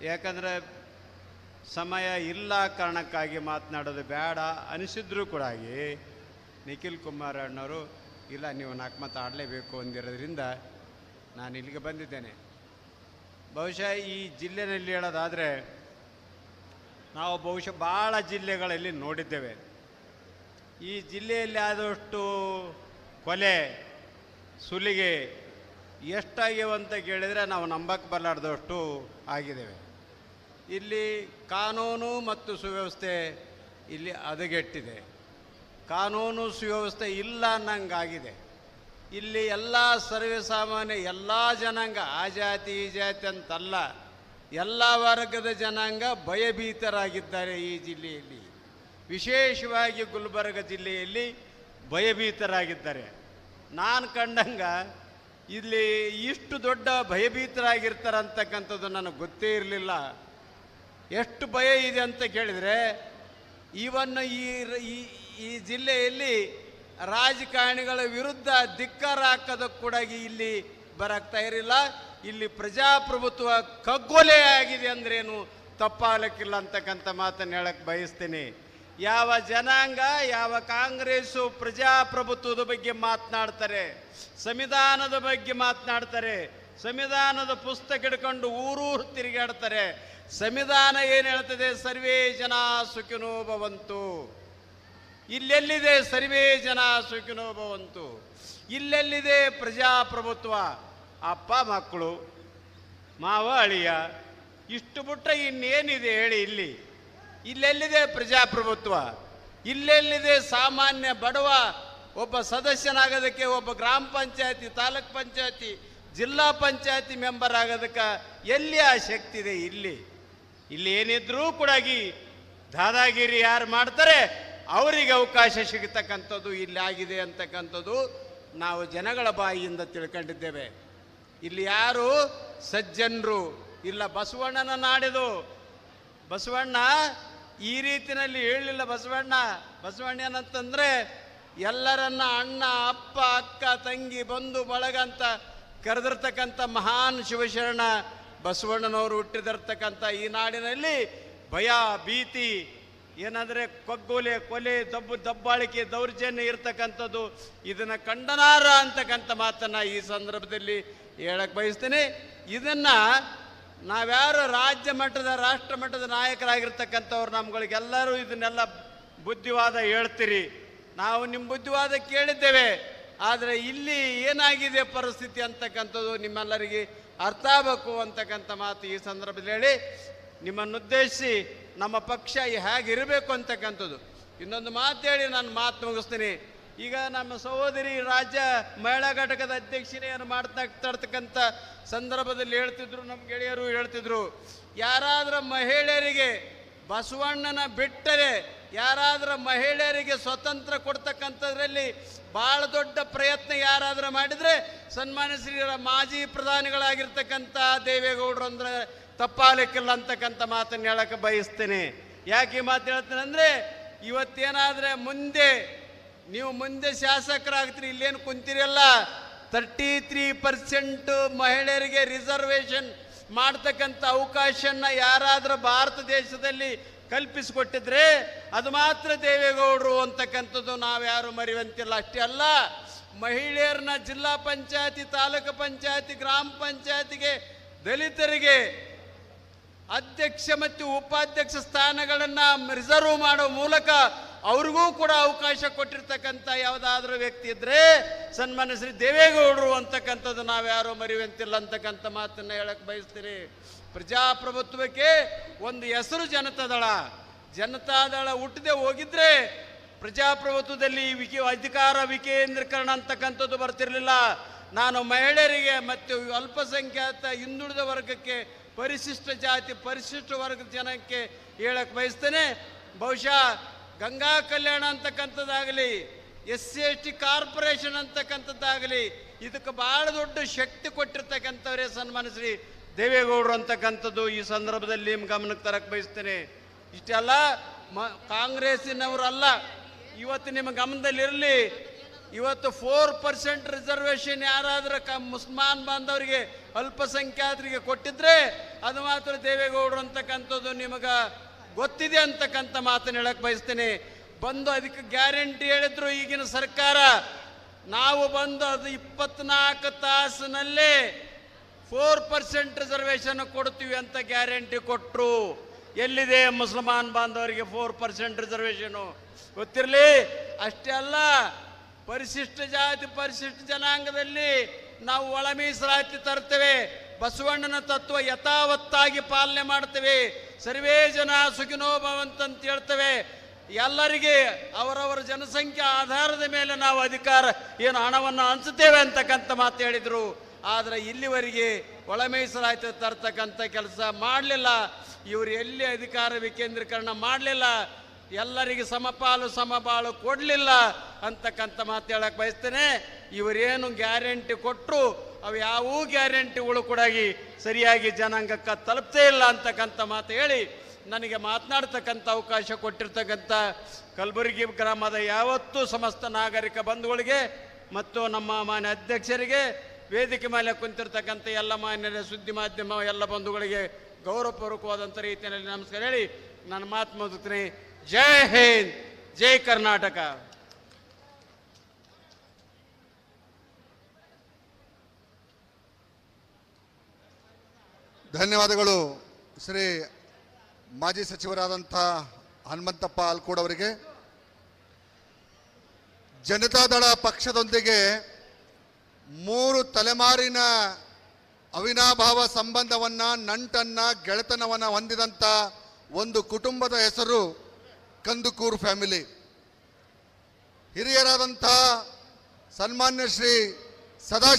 ಯಾಕಂದರೆ ಸಮಯ ಇಲ್ಲ ಕಾರಣಕ್ಕಾಗಿ ಮಾತನಾಡೋದು ಬೇಡ ಅನಿಸಿದ್ರೂ ಕೂಡ ನಿಖಿಲ್ ಕುಮಾರಣ್ಣವರು ಇಲ್ಲ ನೀವು 4 ಮಾತು ಆಡಲೇಬೇಕು ಅಂದಿರೋದ್ರಿಂದ ನಾನು ಇಲ್ಲಿಗೆ ಬಂದಿದ್ದೇನೆ. ಬಹುಶಃ ಈ ಜಿಲ್ಲೆಯಲ್ಲಿ ಹೇಳೋದಾದರೆ ನಾವು ಬಹುಶಃ ಭಾಳ ಜಿಲ್ಲೆಗಳಲ್ಲಿ ನೋಡಿದ್ದೇವೆ. ಈ ಜಿಲ್ಲೆಯಲ್ಲಿ ಆದಷ್ಟು ಕೊಲೆ ಸುಲಿಗೆ ಎಷ್ಟಾಗ್ಯವ ಅಂತ ಕೇಳಿದರೆ ನಾವು ನಂಬಕ್ಕೆ ಬರಲಾರ್ದಷ್ಟು ಆಗಿದ್ದೇವೆ. ಇಲ್ಲಿ ಕಾನೂನು ಮತ್ತು ಸುವ್ಯವಸ್ಥೆ ಇಲ್ಲಿ ಹದಗೆಟ್ಟಿದೆ. ಕಾನೂನು ಸುವ್ಯವಸ್ಥೆ ಇಲ್ಲ ಅನ್ನಂಗಾಗಿದೆ. ಇಲ್ಲಿ ಎಲ್ಲ ಸರ್ವೇಸಾಮಾನ್ಯ ಎಲ್ಲ ಜನಾಂಗ ಆ ಜಾತಿ ಈ ಜಾತಿ ಅಂತಲ್ಲ, ಎಲ್ಲ ವರ್ಗದ ಜನಾಂಗ ಭಯಭೀತರಾಗಿದ್ದಾರೆ. ಈ ಜಿಲ್ಲೆಯಲ್ಲಿ ವಿಶೇಷವಾಗಿ ಗುಲ್ಬರ್ಗ ಜಿಲ್ಲೆಯಲ್ಲಿ ಭಯಭೀತರಾಗಿದ್ದಾರೆ. ನಾನು ಕಂಡಂಗ ಇಲ್ಲಿ ಇಷ್ಟು ದೊಡ್ಡ ಭಯಭೀತರಾಗಿರ್ತಾರಂತಕ್ಕಂಥದ್ದು ನನಗೆ ಗೊತ್ತೇ ಇರಲಿಲ್ಲ. ಎಷ್ಟು ಭಯ ಇದೆ ಅಂತ ಕೇಳಿದರೆ ಈವನ್ನು ಈ ಜಿಲ್ಲೆಯಲ್ಲಿ ರಾಜಕಾರಣಿಗಳ ವಿರುದ್ಧ ಧಿಕ್ಕಾರ ಹಾಕೋದಕ್ಕೆ ಕೂಡ ಇಲ್ಲಿ ಬರಾಕ್ತಾ ಇರಲಿಲ್ಲ. ಇಲ್ಲಿ ಪ್ರಜಾಪ್ರಭುತ್ವ ಕಗ್ಗೊಲೆ ಆಗಿದೆ ಅಂದ್ರೇನು ತಪ್ಪಾಗಲಿಕ್ಕಿಲ್ಲ ಅಂತಕ್ಕಂಥ ಮಾತನ್ನು ಹೇಳಕ್ಕೆ ಬಯಸ್ತೀನಿ. ಯಾವ ಜನಾಂಗ ಯಾವ ಕಾಂಗ್ರೆಸ್ಸು ಪ್ರಜಾಪ್ರಭುತ್ವದ ಬಗ್ಗೆ ಮಾತನಾಡ್ತಾರೆ, ಸಂವಿಧಾನದ ಬಗ್ಗೆ ಮಾತನಾಡ್ತಾರೆ, ಸಂವಿಧಾನದ ಪುಸ್ತಕ ಹಿಡ್ಕೊಂಡು ಊರೂರು ತಿರುಗಾಡ್ತಾರೆ. ಸಂವಿಧಾನ ಏನು ಹೇಳ್ತದೆ? ಸರ್ವೇ ಜನ ಸುಖಿನೋ ಭವಂತು. ಇಲ್ಲೆಲ್ಲಿದೆ ಸರ್ವೇ ಜನ ಸುಖಿನೋ ಭವಂತು? ಇಲ್ಲೆಲ್ಲಿದೆ ಪ್ರಜಾಪ್ರಭುತ್ವ? ಅಪ್ಪ ಮಕ್ಕಳು ಮಾವ ಅಳಿಯ ಇಷ್ಟು ಬಿಟ್ಟರೆ ಇನ್ನೇನಿದೆ ಹೇಳಿ? ಇಲ್ಲೆಲ್ಲಿದೆ ಪ್ರಜಾಪ್ರಭುತ್ವ? ಇಲ್ಲೆಲ್ಲಿದೆ ಸಾಮಾನ್ಯ ಬಡವ ಒಬ್ಬ ಸದಸ್ಯನಾಗೋದಕ್ಕೆ, ಒಬ್ಬ ಗ್ರಾಮ ಪಂಚಾಯತಿ, ತಾಲೂಕ್ ಪಂಚಾಯತಿ, ಜಿಲ್ಲಾ ಪಂಚಾಯತಿ ಮೆಂಬರ್ ಆಗೋದಕ್ಕೆ ಎಲ್ಲಿ ಆ ಶಕ್ತಿ ಇದೆ? ಇಲ್ಲಿ ಏನಿದ್ರೂ ಕೂಡ ದಾದಾಗಿರಿ ಯಾರು ಮಾಡ್ತಾರೆ ಅವರಿಗೆ ಅವಕಾಶ ಸಿಗತಕ್ಕಂಥದ್ದು ಇಲ್ಲಿ ಆಗಿದೆ ಅಂತಕ್ಕಂಥದ್ದು ನಾವು ಜನಗಳ ಬಾಯಿಯಿಂದ ತಿಳ್ಕೊಂಡಿದ್ದೇವೆ. ಇಲ್ಲಿ ಯಾರು ಸಜ್ಜನರು ಇಲ್ಲ. ಬಸವಣ್ಣನ ನಾಡಿದು. ಬಸವಣ್ಣ ಈ ರೀತಿಯಲ್ಲಿ ಹೇಳಲಿಲ್ಲ. ಬಸವಣ್ಣ ಏನಂತಂದರೆ ಎಲ್ಲರನ್ನ ಅಣ್ಣ ಅಪ್ಪ ಅಕ್ಕ ತಂಗಿ ಬಂಧು ಬಳಗ ಅಂತ ಕರೆದಿರ್ತಕ್ಕಂಥ ಮಹಾನ್ ಶಿವಶರಣ ಬಸವಣ್ಣನವರು ಹುಟ್ಟಿದಿರ್ತಕ್ಕಂಥ ಈ ನಾಡಿನಲ್ಲಿ ಭಯ ಭೀತಿ ಏನಂದರೆ ಕಗ್ಗೊಲೆ ಕೊಲೆ ದಬ್ಬಾಳಿಕೆ ದೌರ್ಜನ್ಯ ಇರ್ತಕ್ಕಂಥದ್ದು ಇದನ್ನು ಖಂಡನಾರ್ಹ ಅಂತಕ್ಕಂಥ ಮಾತನ್ನು ಈ ಸಂದರ್ಭದಲ್ಲಿ ಹೇಳಕ್ಕೆ ಬಯಸ್ತೀನಿ. ಇದನ್ನು ನಾವ್ಯಾರು ರಾಜ್ಯ ಮಟ್ಟದ ರಾಷ್ಟ್ರ ಮಟ್ಟದ ನಾಯಕರಾಗಿರ್ತಕ್ಕಂಥವ್ರು ನಮ್ಗಳಿಗೆಲ್ಲರೂ ಇದನ್ನೆಲ್ಲ ಬುದ್ಧಿವಾದ ಹೇಳ್ತೀರಿ. ನಾವು ನಿಮ್ಮ ಬುದ್ಧಿವಾದ ಕೇಳಿದ್ದೇವೆ. ಆದರೆ ಇಲ್ಲಿ ಏನಾಗಿದೆ ಪರಿಸ್ಥಿತಿ ಅಂತಕ್ಕಂಥದ್ದು ನಿಮ್ಮೆಲ್ಲರಿಗೆ ಅರ್ಥ ಆಗಬೇಕು ಅಂತಕ್ಕಂಥ ಮಾತು ಈ ಸಂದರ್ಭದಲ್ಲಿ ಹೇಳಿ ನಿಮ್ಮನ್ನುದ್ದೇಶಿಸಿ ನಮ್ಮ ಪಕ್ಷ ಹೇಗಿರಬೇಕು ಅಂತಕ್ಕಂಥದ್ದು ಇನ್ನೊಂದು ಮಾತು ಹೇಳಿ ನಾನು ಮಾತು ಮುಗಿಸ್ತೀನಿ. ಈಗ ನಮ್ಮ ಸಹೋದರಿ ರಾಜ್ಯ ಮಹಿಳಾ ಘಟಕದ ಅಧ್ಯಕ್ಷತೆಯನ್ನು ಮಾಡ್ತಕ್ಕಂಥ ಸಂದರ್ಭದಲ್ಲಿ ಹೇಳ್ತಿದ್ರು, ನಮ್ಮ ಗೆಳೆಯರು ಹೇಳ್ತಿದ್ರು, ಯಾರಾದರೂ ಮಹಿಳೆಯರಿಗೆ ಬಸವಣ್ಣನ ಬಿಟ್ಟರೆ ಯಾರಾದರೂ ಮಹಿಳೆಯರಿಗೆ ಸ್ವತಂತ್ರ ಕೊಡ್ತಕ್ಕಂಥದ್ರಲ್ಲಿ ಭಾಳ ದೊಡ್ಡ ಪ್ರಯತ್ನ ಯಾರಾದರೂ ಮಾಡಿದರೆ ಸನ್ಮಾನ್ಯ ಶ್ರೀ ಮಾಜಿ ಪ್ರಧಾನಿಗಳಾಗಿರ್ತಕ್ಕಂಥ ದೇವೇಗೌಡರು ಅಂದರೆ ತಪ್ಪಾಗಲಿಕ್ಕಿಲ್ಲ ಅಂತಕ್ಕಂಥ ಮಾತನ್ನು ಹೇಳಕ್ಕೆ ಬಯಸ್ತೇನೆ. ಯಾಕೆ ಈ ಮಾತು ಹೇಳ್ತೇನೆ ಅಂದರೆ ಇವತ್ತೇನಾದರೆ ನೀವು ಮುಂದೆ ಶಾಸಕರಾಗ್ತೀರಿ, ಇಲ್ಲೇನು ಕುಂತಿರಲ್ಲ 33% ಮಹಿಳೆಯರಿಗೆ ರಿಸರ್ವೇಷನ್ ಮಾಡ್ತಕ್ಕಂಥ ಅವಕಾಶನ ಯಾರಾದರೂ ಭಾರತ ದೇಶದಲ್ಲಿ ಕಲ್ಪಿಸಿಕೊಟ್ಟಿದ್ರೆ ಅದು ಮಾತ್ರ ದೇವೇಗೌಡರು ಅಂತಕ್ಕಂಥದ್ದು ನಾವ್ಯಾರು ಮರೆಯುವಂತಿಲ್ಲ. ಅಷ್ಟೇ ಅಲ್ಲ, ಮಹಿಳೆಯರನ್ನ ಜಿಲ್ಲಾ ಪಂಚಾಯತಿ, ತಾಲೂಕು ಪಂಚಾಯತಿ, ಗ್ರಾಮ ಪಂಚಾಯತಿಗೆ, ದಲಿತರಿಗೆ ಅಧ್ಯಕ್ಷ ಮತ್ತು ಉಪಾಧ್ಯಕ್ಷ ಸ್ಥಾನಗಳನ್ನು ರಿಸರ್ವ್ ಮಾಡೋ ಮೂಲಕ ಅವ್ರಿಗೂ ಕೂಡ ಅವಕಾಶ ಕೊಟ್ಟಿರ್ತಕ್ಕಂಥ ಯಾವುದಾದ್ರೂ ವ್ಯಕ್ತಿ ಇದ್ದರೆ ಸನ್ಮಾನ್ಯ ಶ್ರೀ ದೇವೇಗೌಡರು ಅಂತಕ್ಕಂಥದ್ದು ನಾವ್ಯಾರೋ ಮರೆಯುವಂತಿಲ್ಲ ಅಂತಕ್ಕಂಥ ಮಾತನ್ನು ಹೇಳಕ್ಕೆ ಬಯಸ್ತೀನಿ. ಪ್ರಜಾಪ್ರಭುತ್ವಕ್ಕೆ ಒಂದು ಹೆಸರು ಜನತಾದಳ ಹುಟ್ಟದೆ ಹೋಗಿದ್ರೆ ಪ್ರಜಾಪ್ರಭುತ್ವದಲ್ಲಿ ಅಧಿಕಾರ ವಿಕೇಂದ್ರೀಕರಣ ಅಂತಕ್ಕಂಥದ್ದು ಬರ್ತಿರಲಿಲ್ಲ. ನಾನು ಮಹಿಳೆಯರಿಗೆ ಮತ್ತು ಅಲ್ಪಸಂಖ್ಯಾತ ಹಿಂದುಳಿದ ವರ್ಗಕ್ಕೆ, ಪರಿಶಿಷ್ಟ ಜಾತಿ ಪರಿಶಿಷ್ಟ ವರ್ಗದ ಜನಕ್ಕೆ ಹೇಳಕ್ಕೆ ಬಯಸ್ತೇನೆ, ಬಹುಶಃ ಗಂಗಾ ಕಲ್ಯಾಣ ಅಂತಕ್ಕಂಥದ್ದಾಗಲಿ, SC/ST ಕಾರ್ಪೊರೇಷನ್ ಅಂತಕ್ಕಂಥದ್ದಾಗಲಿ ಇದಕ್ಕೆ ಭಾಳ ದೊಡ್ಡ ಶಕ್ತಿ ಕೊಟ್ಟಿರ್ತಕ್ಕಂಥವ್ರೆ ಸನ್ಮಾನ್ಯ ಶ್ರೀ ದೇವೇಗೌಡರು ಅಂತಕ್ಕಂಥದ್ದು ಈ ಸಂದರ್ಭದಲ್ಲಿ ನಿಮ್ಮ ಗಮನಕ್ಕೆ ತರಕ್ಕೆ ಬಯಸ್ತೇನೆ. ಇಷ್ಟೆಲ್ಲ ಕಾಂಗ್ರೆಸ್ಸಿನವರಲ್ಲ, ಇವತ್ತು ನಿಮ್ಮ ಗಮನದಲ್ಲಿರಲಿ. ಇವತ್ತು 4% ರಿಸರ್ವೇಷನ್ ಯಾರಾದರೂ ಮುಸ್ಲ್ಮಾನ್ ಬಾಂಧವರಿಗೆ ಅಲ್ಪಸಂಖ್ಯಾತರಿಗೆ ಕೊಟ್ಟಿದ್ರೆ ಅದು ಮಾತ್ರ ದೇವೇಗೌಡರು ಅಂತಕ್ಕಂಥದ್ದು ನಿಮಗೆ ಗೊತ್ತಿದೆ ಅಂತಕ್ಕಂಥ ಮಾತನ್ನು ಹೇಳಕ್ ಬಯಸ್ತೇನೆ. ಬಂದು ಅದಕ್ಕೆ ಗ್ಯಾರಂಟಿ ಹೇಳಿದ್ರು ಈಗಿನ ಸರ್ಕಾರ. ನಾವು ಬಂದು ಅದು 24 ತಾಸಿನಲ್ಲೇ 4% ರಿಸರ್ವೇಶನ್ ಕೊಡ್ತೀವಿ ಅಂತ ಗ್ಯಾರಂಟಿ ಕೊಟ್ಟರು. ಎಲ್ಲಿದೆ ಮುಸಲ್ಮಾನ್ ಬಾಂಧವರಿಗೆ 4% ರಿಸರ್ವೇಶನು? ಗೊತ್ತಿರಲಿ. ಅಷ್ಟೇ ಅಲ್ಲ, ಪರಿಶಿಷ್ಟ ಜಾತಿ ಪರಿಶಿಷ್ಟ ಜನಾಂಗದಲ್ಲಿ ನಾವು ಒಳ ಮೀಸಲಾತಿ ತರ್ತೇವೆ. ಬಸವಣ್ಣನ ತತ್ವ ಯಥಾವತ್ತಾಗಿ ಪಾಲನೆ ಮಾಡ್ತೇವೆ. ಸರ್ವೇ ಜನ ಸುಖಿನೋ ಭವಂತಂತ ಹೇಳ್ತೇವೆ. ಎಲ್ಲರಿಗೆ ಅವರವರ ಜನಸಂಖ್ಯೆ ಆಧಾರದ ಮೇಲೆ ನಾವು ಅಧಿಕಾರ ಏನು ಹಣವನ್ನು ಹಂಚುತ್ತೇವೆ ಅಂತಕ್ಕಂಥ ಮಾತು ಹೇಳಿದರು. ಆದರೆ ಇಲ್ಲಿವರೆಗೆ ಒಳ ಮೀಸಲಾತಿ ತರ್ತಕ್ಕಂಥ ಕೆಲಸ ಮಾಡಲಿಲ್ಲ. ಇವರು ಎಲ್ಲಿ ಅಧಿಕಾರ ವಿಕೇಂದ್ರೀಕರಣ ಮಾಡಲಿಲ್ಲ, ಎಲ್ಲರಿಗೆ ಸಮಪಾಲು ಸಮಬಾಳು ಕೊಡಲಿಲ್ಲ ಅಂತಕ್ಕಂಥ ಮಾತು ಹೇಳಕ್ಕೆ ಬಯಸ್ತೇನೆ. ಇವರೇನು ಗ್ಯಾರಂಟಿ ಕೊಟ್ಟರು ಅವು ಯಾವೂ ಗ್ಯಾರಂಟಿಗಳು ಕೂಡ ಸರಿಯಾಗಿ ಜನಾಂಗಕ್ಕೆ ತಲುಪ್ತೇ ಇಲ್ಲ ಅಂತಕ್ಕಂಥ ಮಾತು ಹೇಳಿ ನನಗೆ ಮಾತನಾಡ್ತಕ್ಕಂಥ ಅವಕಾಶ ಕೊಟ್ಟಿರ್ತಕ್ಕಂಥ ಕಲಬುರಗಿ ಗ್ರಾಮದ ಯಾವತ್ತೂ ಸಮಸ್ತ ನಾಗರಿಕ ಬಂಧುಗಳಿಗೆ ಮತ್ತು ನಮ್ಮ ಮಾನ್ಯ ಅಧ್ಯಕ್ಷರಿಗೆ, ವೇದಿಕೆ ಮೇಲೆ ಕುಂತಿರ್ತಕ್ಕಂಥ ಎಲ್ಲ ಮಾನ್ಯರ ಸುದ್ದಿ ಮಾಧ್ಯಮ ಎಲ್ಲ ಬಂಧುಗಳಿಗೆ ಗೌರವಪೂರ್ವಕವಾದಂಥ ರೀತಿಯಲ್ಲಿ ನಮಸ್ಕಾರ ಹೇಳಿ ನನ್ನ ಮಾತು ಮುಗಿಸ್ತೀನಿ. ಜೈ ಹಿಂದ್, ಜೈ ಕರ್ನಾಟಕ. ಧನ್ಯವಾದಗಳು ಶ್ರೀ ಮಾಜಿ ಸಚಿವರಾದಂಥ ಹನುಮಂತಪ್ಪ ಆಲ್ಕೋಡ್ ಅವರಿಗೆ. ಜನತಾದಳ ಪಕ್ಷದೊಂದಿಗೆ 3 ತಲೆಮಾರಿನ ಅವಿನಾಭಾವ ಸಂಬಂಧವನ್ನು, ನಂಟನ್ನು, ಗೆಳೆತನವನ್ನು ಹೊಂದಿದಂಥ ಒಂದು ಕುಟುಂಬದ ಹೆಸರು ಕಂದುಕೂರು ಫ್ಯಾಮಿಲಿ. ಹಿರಿಯರಾದಂಥ ಸನ್ಮಾನ್ಯ ಶ್ರೀ ಸದಾ